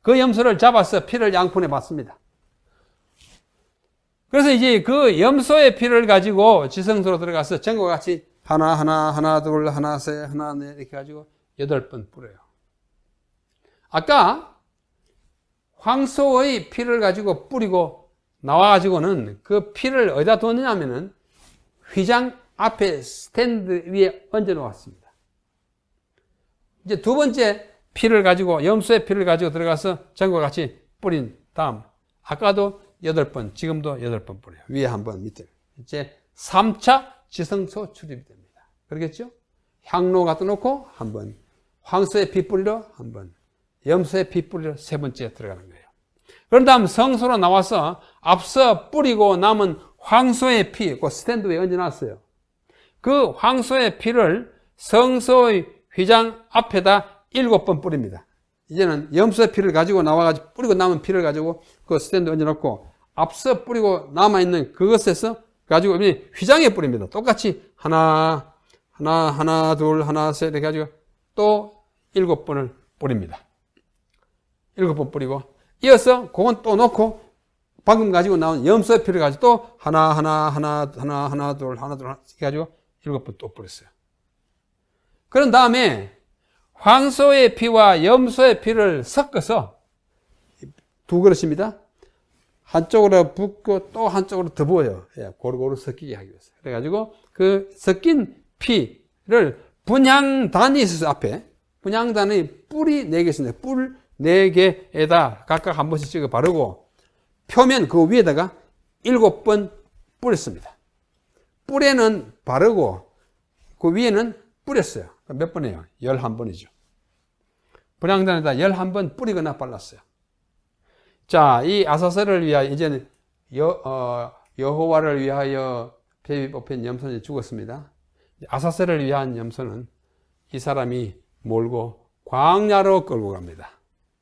그 염소를 잡아서 피를 양푼에 받습니다. 그래서 이제 그 염소의 피를 가지고 지성소로 들어가서 전과 같이 하나 둘, 하나 셋, 하나 넷 이렇게 가지고 8번 뿌려요. 아까 황소의 피를 가지고 뿌리고 나와가지고는 그 피를 어디다 뒀느냐면은 휘장 앞에 스탠드 위에 얹어 놓았습니다. 이제 두 번째 피를 가지고, 염소의 피를 가지고 들어가서 전과 같이 뿌린 다음, 아까도 8번, 지금도 8번 뿌려요. 위에 한 번, 밑에. 이제 3차 지성소 출입이 됩니다. 그러겠죠? 향로 갖다 놓고 한 번, 황소의 피 뿌리러 한 번, 염소의 피 뿌리러 세 번째 들어가는 거예요. 그런 다음 성소로 나와서 앞서 뿌리고 남은 황소의 피, 그 스탠드 위에 얹어놨어요. 그 황소의 피를 성소의 휘장 앞에다 7번 뿌립니다. 이제는 염소의 피를 가지고 나와가지고 뿌리고 남은 피를 가지고 그 스탠드 얹어놓고 앞서 뿌리고 남아있는 그것에서 가지고 휘장에 뿌립니다. 똑같이 하나 둘, 하나 셋 이렇게 가지고 또 7번을 뿌립니다. 7번 뿌리고 이어서 그건 또 놓고 방금 가지고 나온 염소의 피를 가지고 또 하나 둘 이렇게 가지고 7번 또 뿌렸어요. 그런 다음에 황소의 피와 염소의 피를 섞어서 2그릇입니다. 한쪽으로 붓고 또 한쪽으로 더 부어요. 고루고루 섞이게 하기 위해서. 그래가지고 그 섞인 피를 분향단이 있어서 앞에 분향단의 뿔이 4개 있습니다. 뿔 4개에다 각각 한 번씩 찍어 바르고 표면 그 위에다가 7번 뿌렸습니다. 뿔에는 바르고 그 위에는 뿌렸어요. 몇 번이에요? 11번이죠. 분향단에다 11번 뿌리거나 발랐어요. 자, 이 아사셀을 위하여, 이제는 여호와를 위하여 제비 뽑힌 염소는 죽었습니다. 아사셀을 위한 염소는 이 사람이 몰고 광야로 끌고 갑니다.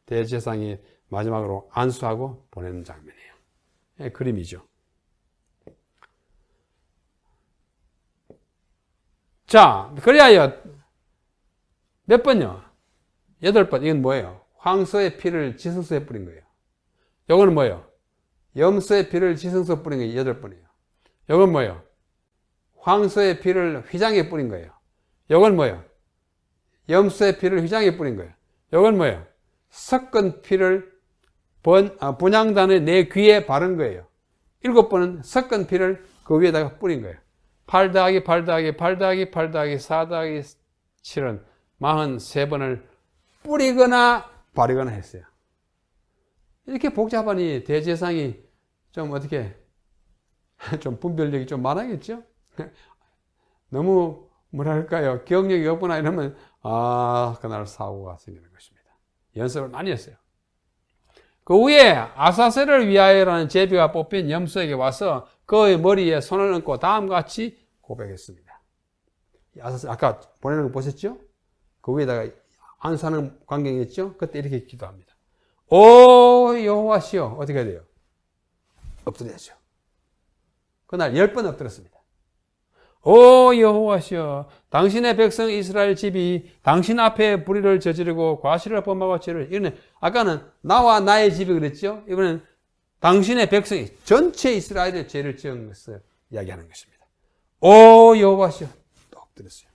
대제사장이 마지막으로 안수하고 보내는 장면이에요. 그림이죠. 자, 그리하여 몇 번요? 8번. 이건 뭐예요? 황소의 피를 지성소에 뿌린 거예요. 요거는 뭐예요? 염소의 피를 지성소에 뿌린 게 8번이에요. 요건 뭐예요? 황소의 피를 휘장에 뿌린 거예요. 요건 뭐예요? 염소의 피를 휘장에 뿌린 거예요. 요건 뭐예요? 섞은 피를 분향단의 내 귀에 바른 거예요. 7번은 섞은 피를 그 위에다가 뿌린 거예요. 8 더하기 8 더하기 8 더하기 8 더하기 4 더하기 7은 43번을 뿌리거나 바르거나 했어요. 이렇게 복잡하니 대제사장이 좀 어떻게 좀 분별력이 좀 많아겠죠? 너무 뭐랄까요, 기억력이 없거나 이러면 그날 사고가 생기는 것입니다. 연습을 많이 했어요. 그 후에 아사셀을 위하여라는 제비가 뽑힌 염소에게 와서 그의 머리에 손을 얹고 다음과 같이 고백했습니다. 아사셀 아까 보내는 거 보셨죠? 그 위에다가 안수하는 광경이 있죠? 그때 이렇게 기도합니다. 오 여호와시여, 어떻게 해야 돼요? 엎드려야죠. 그날 10번 엎드렸습니다. 오 여호와시여, 당신의 백성 이스라엘 집이 당신 앞에 불의를 저지르고 과실을 범하고 죄를, 이거는 아까는 나와 나의 집이 그랬죠? 이번엔 당신의 백성이 전체 이스라엘의 죄를 지은 것을 이야기하는 것입니다. 오 여호와시여, 또 엎드렸어요.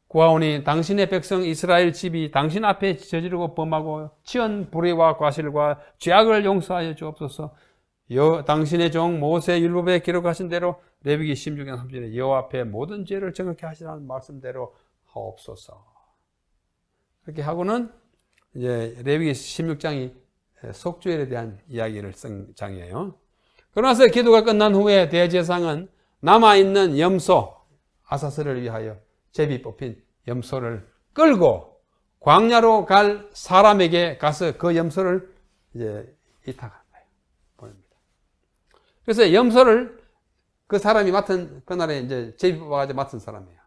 구하오니 당신의 백성 이스라엘 집이 당신 앞에 저지르고 범하고 치은 불의와 과실과 죄악을 용서하여 주옵소서. 당신의 종 모세 율법에 기록하신 대로 레위기 16장 3절에 여호와 앞에 모든 죄를 정확히 하시라는 말씀대로 하옵소서. 이렇게 하고는 이제 레위기 16장이 속죄에 대한 이야기를 쓴 장이에요. 그러나서 기도가 끝난 후에 대제사장은 남아있는 염소 아사스를 위하여 제비 뽑힌 염소를 끌고 광야로 갈 사람에게 가서 그 염소를 이제 이탁한 거예요. 보냅니다. 그래서 염소를 그 사람이 맡은, 그날에 이제 제비 뽑아가지고 맡은 사람이에요.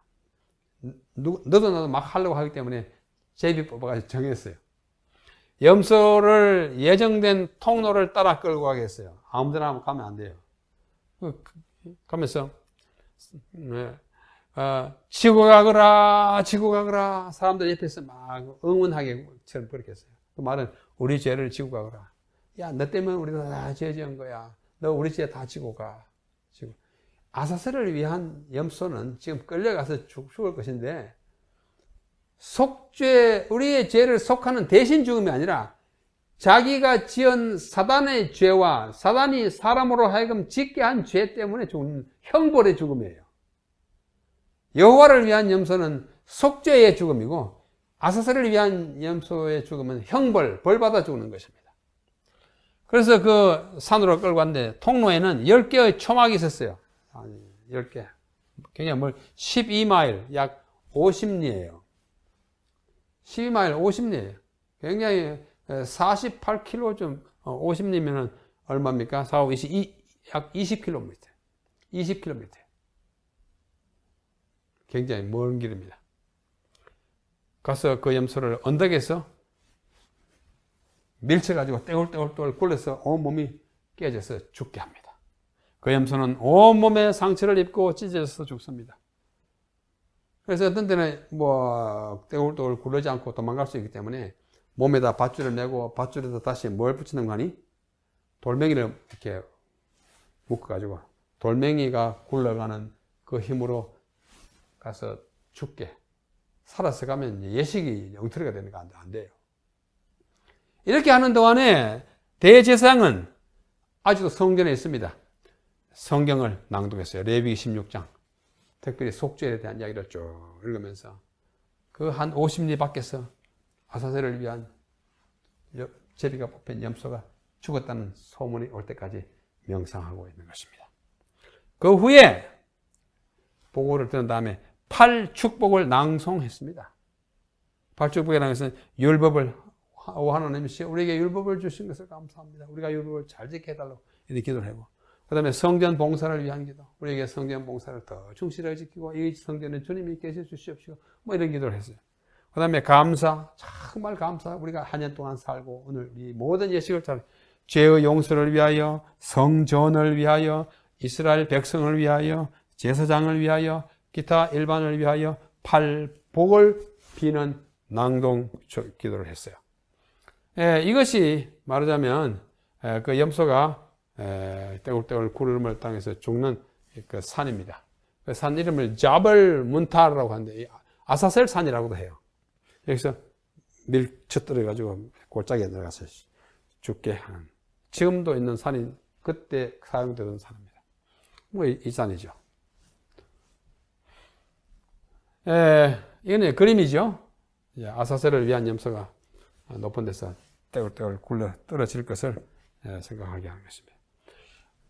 너도 나도 막 하려고 하기 때문에 제비 뽑아가지고 정했어요. 염소를 예정된 통로를 따라 끌고 가겠어요. 아무데나 가면 안 돼요. 가면서 지고 가거라, 지고 가거라. 사람들 옆에서 막 응원하게처럼 그렇게 했어요. 그 말은 우리 죄를 지고 가거라. 야, 너 때문에 우리가 다 죄 지은 거야. 너 우리 죄 다 지고 가. 지고. 아사스를 위한 염소는 지금 끌려가서 죽을 것인데 속죄, 우리의 죄를 속하는 대신 죽음이 아니라 자기가 지은 사단의 죄와 사단이 사람으로 하여금 짓게 한 죄 때문에 죽는 형벌의 죽음이에요. 여호와를 위한 염소는 속죄의 죽음이고 아사스를 위한 염소의 죽음은 형벌, 벌 받아 죽는 것입니다. 그래서 그 산으로 끌고 갔는데 통로에는 10개의 초막이 있었어요. 10개. 굉장히 12마일, 약 50리예요. 12마일 50리예요. 굉장히 48km 좀, 50리면은 얼마입니까? 4, 5, 20, 약 20km. 20km. 굉장히 먼 길입니다. 가서 그 염소를 언덕에서 밀쳐가지고 떼굴떼굴 굴려서 온몸이 깨져서 죽게 합니다. 그 염소는 온몸에 상처를 입고 찢어져서 죽습니다. 그래서 어떤 때는 떼굴떼굴 굴르지 않고 도망갈 수 있기 때문에 몸에다 밧줄을 내고 밧줄에다 다시 뭘 붙이는 거 아니? 돌멩이를 이렇게 묶어가지고 돌멩이가 굴러가는 그 힘으로 가서 죽게. 살아서 가면 예식이 엉터리가 되는 거 안 돼요. 이렇게 하는 동안에 대제사장은 아직도 성전에 있습니다. 성경을 낭독했어요. 레위기 16장. 특별히 속죄에 대한 이야기를 쭉 읽으면서 그 한 50리 밖에서 아사셀을 위한 제비가 뽑힌 염소가 죽었다는 소문이 올 때까지 명상하고 있는 것입니다. 그 후에 보고를 들은 다음에 8축복을 낭송했습니다. 8축복이라는 것은 율법을, 하나님이 우리에게 율법을 주신 것을 감사합니다. 우리가 율법을 잘 지켜 해달라고 이렇게 기도를 하고, 그 다음에 성전 봉사를 위한 기도, 우리에게 성전 봉사를 더 충실하게 지키고 이 성전에 주님이 계셔 주시옵시고 이런 기도를 했어요. 그 다음에 감사, 정말 감사. 우리가 한 년 동안 살고 오늘 이 모든 예식을 잘, 죄의 용서를 위하여, 성전을 위하여, 이스라엘 백성을 위하여, 제사장을 위하여, 기타 일반을 위하여 8복을 비는 낭동 기도를 했어요. 이것이 말하자면 그 염소가 떼굴떼굴 구름을 땅에서 죽는 그 산입니다. 그 산 이름을 자벌 문타라고 하는데 아사셀 산이라고도 해요. 여기서 밀쳐 떨어가지고 골짜기에 들어가서 죽게 하는, 지금도 있는 산이 그때 사용되던 산입니다. 이 산이죠. 이건 그림이죠. 아사셀을 위한 염소가 높은 데서 떼굴떼굴 굴러 떨어질 것을 생각하게 하는 것입니다.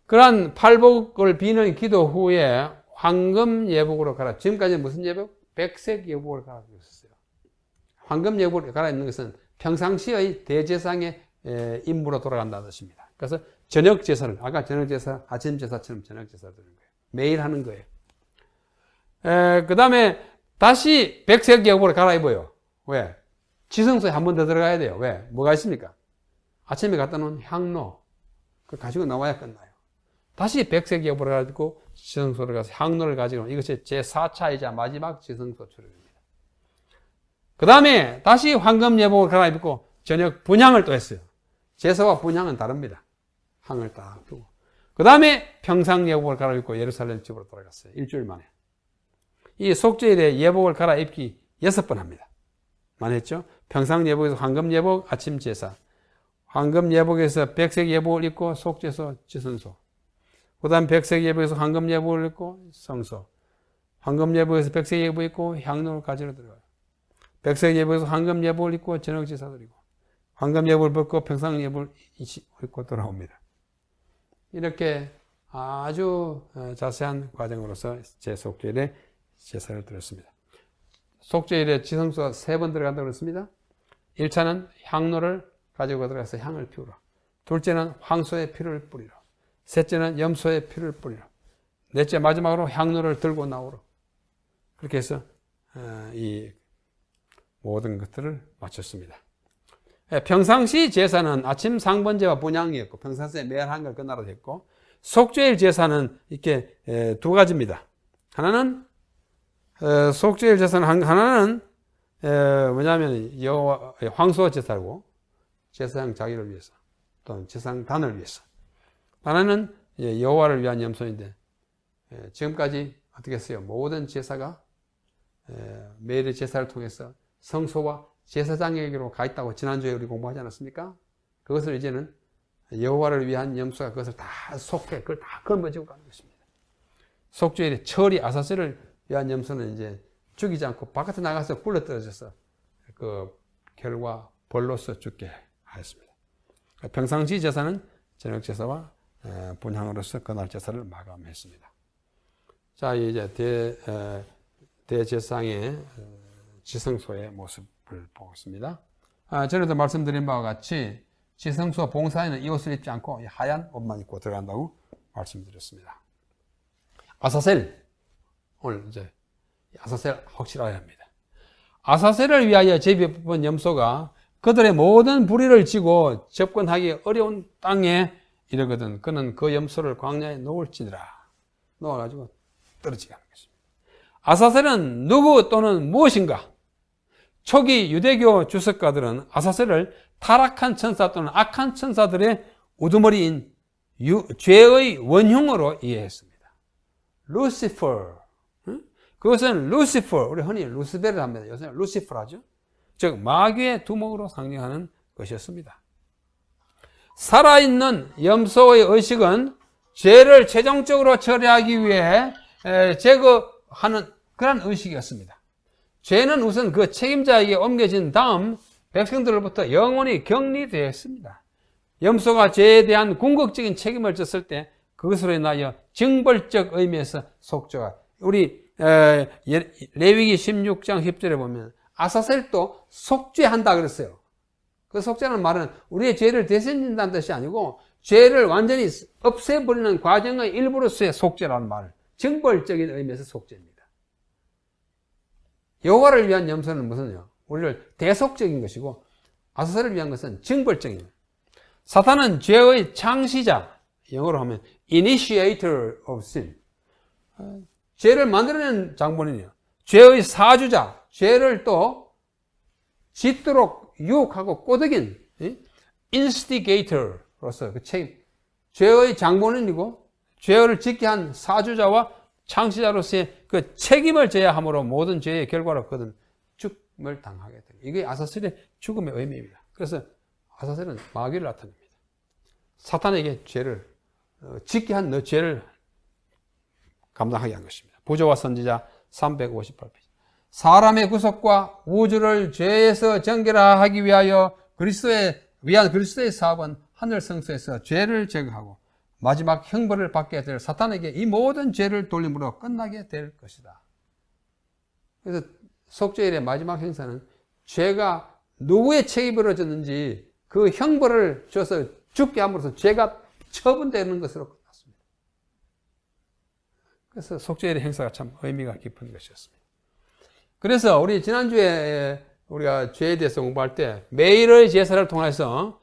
그러한 팔복을 비는 기도 후에 황금 예복으로 가라. 지금까지 무슨 예복? 백색 예복을 갈아입고 있었어요. 황금 예복을 갈아입는 것은 평상시의 대제사장의 임무로 돌아간다는 뜻입니다. 그래서 저녁 제사를, 아까 저녁 제사, 아침 제사처럼 저녁 제사를 드리는 거예요. 매일 하는 거예요. 그 다음에 다시 백색 예복으로 갈아입어요. 왜? 지성소에 한 번 더 들어가야 돼요. 왜? 뭐가 있습니까? 아침에 갖다 놓은 향로, 그걸 가지고 나와야 끝나요. 다시 백색 예복으로 가지고 지성소를 가서 향로를 가지고, 이것이 제4차이자 마지막 지성소 출입입니다. 그 다음에 다시 황금 예복을 갈아입고 저녁 분향을 또 했어요. 제사와 분향은 다릅니다. 향을 딱 두고. 그 다음에 평상 예복을 갈아입고 예루살렘 집으로 돌아갔어요. 일주일 만에. 이 속죄일에 예복을 갈아입기 6번 합니다. 많이 했죠? 평상 예복에서 황금 예복, 아침 제사. 황금 예복에서 백색 예복을 입고 속죄소, 지성소. 그 다음 백색 예복에서 황금 예복을 입고 성소. 황금 예복에서 백색 예복 입고 향로를 가지러 들어가요. 백색 예복에서 황금 예복을 입고 저녁 제사 드리고, 황금 예불 벗고 평상 예불 입고 돌아옵니다. 이렇게 아주 자세한 과정으로서 제 속죄일에 제사를 드렸습니다. 속죄일에 지성소가 3번 들어간다고 그랬습니다. 1차는 향로를 가지고 들어가서 향을 피우라. 둘째는 황소의 피를 뿌리라. 셋째는 염소의 피를 뿌리라. 넷째 마지막으로 향로를 들고 나오라. 그렇게 해서 이 모든 것들을 마쳤습니다. 평상시 제사는 아침 상번제와 분향이었고 평상시에 매일 한 걸 끝나라 했고 속죄일 제사는 이렇게 2가지입니다. 하나는 속죄일 제사는 하나는 뭐냐면 여호와 황소 제사고 제사장 자기를 위해서 또는 제사장단을 위해서 하나는 여호와를 위한 염소인데 지금까지 어떻게 했어요? 모든 제사가 매일의 제사를 통해서 성소와 제사장에게로 가 있다고 지난주에 우리 공부하지 않았습니까? 그것을 이제는 여호와를 위한 염소가 그것을 다 속해 그걸 다 걸머지고 가는 것입니다. 속죄일에 철이 아사셀을 위한 염소는 이제 죽이지 않고 바깥에 나가서 굴러 떨어져서 그 결과 벌로서 죽게 하였습니다. 평상시 제사는 저녁 제사와 분향으로서 그날 제사를 마감했습니다. 자, 이제 대제사장의 지성소의 모습을 보겠습니다. 전에도 말씀드린 바와 같이 지성소 봉사에는 이 옷을 입지 않고 하얀 옷만 입고 들어간다고 말씀드렸습니다. 아사셀, 오늘 이제 아사셀 확실해야 합니다. 아사셀을 위하여 제비뽑은 염소가 그들의 모든 불의를 지고 접근하기 어려운 땅에 이르거든 그는 그 염소를 광야에 놓을지니라. 놓아가지고 떨어지게 하는 것입니다. 아사셀은 누구 또는 무엇인가? 초기 유대교 주석가들은 아사셀을 타락한 천사 또는 악한 천사들의 우두머리인 죄의 원흉으로 이해했습니다. 루시퍼, 그것은 루시퍼, 우리 흔히 루스벨을 합니다. 요새는 루시퍼라죠. 즉 마귀의 두목으로 상징하는 것이었습니다. 살아있는 염소의 의식은 죄를 최종적으로 처리하기 위해 제거하는 그런 의식이었습니다. 죄는 우선 그 책임자에게 옮겨진 다음 백성들로부터 영원히 격리되었습니다. 염소가 죄에 대한 궁극적인 책임을 졌을 때 그것으로 인하여 징벌적 의미에서 속죄가 우리 레위기 16장 10절에 보면 아사셀도 속죄한다 그랬어요. 그 속죄하는 말은 우리의 죄를 대신진다는 뜻이 아니고 죄를 완전히 없애버리는 과정의 일부로서의 속죄라는 말, 징벌적인 의미에서 속죄입니다. 여호와를 위한 염소는 무슨요? 우리를 대속적인 것이고 아사셀을 위한 것은 징벌적인 것. 사탄은 죄의 창시자, 영어로 하면 initiator of sin. 죄를 만들어낸 장본인이에요. 죄의 사주자, 죄를 또 짓도록 유혹하고 꼬드긴 instigator로서 그 책임, 죄의 장본인이고 죄를 짓게 한 사주자와 창시자로서의 그 책임을 져야 함으로 모든 죄의 결과로 그들은 죽음을 당하게 됩니다. 이게 아사셀의 죽음의 의미입니다. 그래서 아사셀은 마귀를 나타냅니다. 사탄에게 죄를 짓게 한 너 죄를 감당하게 한 것입니다. 부조와 선지자 358페이지. 사람의 구속과 우주를 죄에서 정결하기 위하여 그리스도의 사업은 하늘 성소에서 죄를 제거하고 마지막 형벌을 받게 될 사탄에게 이 모든 죄를 돌림으로 끝나게 될 것이다. 그래서 속죄일의 마지막 행사는 죄가 누구의 책임으로 졌는지 그 형벌을 줘서 죽게 함으로써 죄가 처분되는 것으로 끝났습니다. 그래서 속죄일의 행사가 참 의미가 깊은 것이었습니다. 그래서 우리 지난주에 우리가 죄에 대해서 공부할 때 매일의 제사를 통해서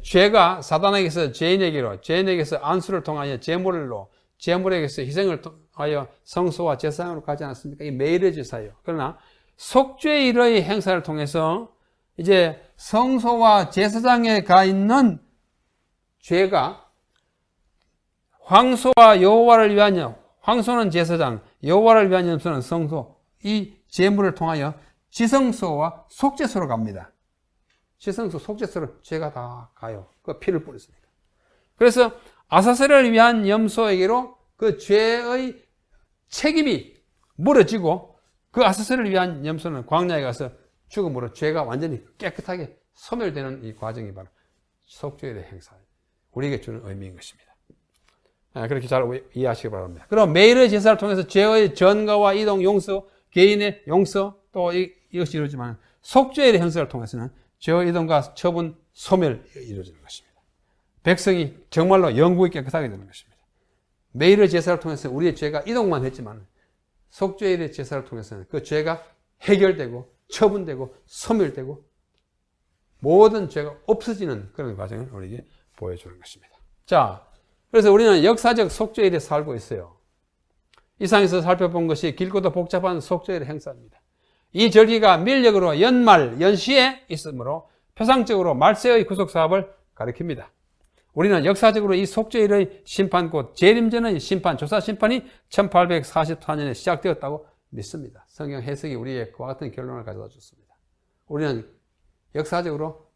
죄가 사단에게서 죄인에게서 안수를 통하여 제물에게서 희생을 통하여 성소와 제사장으로 가지 않았습니까? 이 매일의 제사예요. 그러나 속죄일의 행사를 통해서 이제 성소와 제사장에 가 있는 죄가 황소와 여호와를 위한 황소는 제사장, 여호와를 위한 염소는 성소, 이 제물을 통하여 지성소와 속죄소로 갑니다. 지성소, 속죄소로 죄가 다 가요. 그 피를 뿌렸으니까. 그래서 아사셀을 위한 염소에게로 그 죄의 책임이 물어지고 그 아사셀을 위한 염소는 광야에 가서 죽음으로 죄가 완전히 깨끗하게 소멸되는 이 과정이 바로 속죄일의 행사, 우리에게 주는 의미인 것입니다. 그렇게 잘 이해하시기 바랍니다. 그럼 매일의 제사를 통해서 죄의 전가와 이동 용서, 개인의 용서, 또 이것이 이루어지만 속죄일의 행사를 통해서는 죄의 이동과 처분, 소멸이 이루어지는 것입니다. 백성이 정말로 영구히 깨끗하게 되는 것입니다. 매일의 제사를 통해서 우리의 죄가 이동만 했지만 속죄일의 제사를 통해서는 그 죄가 해결되고 처분되고 소멸되고 모든 죄가 없어지는 그런 과정을 우리에게 보여주는 것입니다. 자, 그래서 우리는 역사적 속죄일에 살고 있어요. 이상에서 살펴본 것이 길고도 복잡한 속죄일의 행사입니다. 이 절기가 밀력으로 연말, 연시에 있으므로 표상적으로 말세의 구속사업을 가리킵니다. 우리는 역사적으로 이 속죄일의 심판, 곧 재림전의 심판, 조사심판이 1844년에 시작되었다고 믿습니다. 성경 해석이 우리의 그와 같은 결론을 가져다 줬습니다. 우리는 역사적으로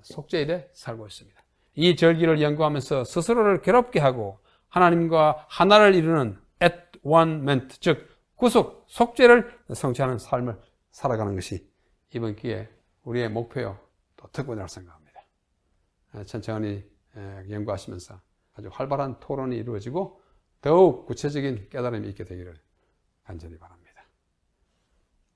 속죄일에 살고 있습니다. 이 절기를 연구하면서 스스로를 괴롭게 하고 하나님과 하나를 이루는 at-one-ment, 즉 구속, 속죄를 성취하는 삶을 살아가는 것이 이번 기회에 우리의 목표요, 또 특권이라고 생각합니다. 천천히 연구하시면서 아주 활발한 토론이 이루어지고 더욱 구체적인 깨달음이 있게 되기를 간절히 바랍니다.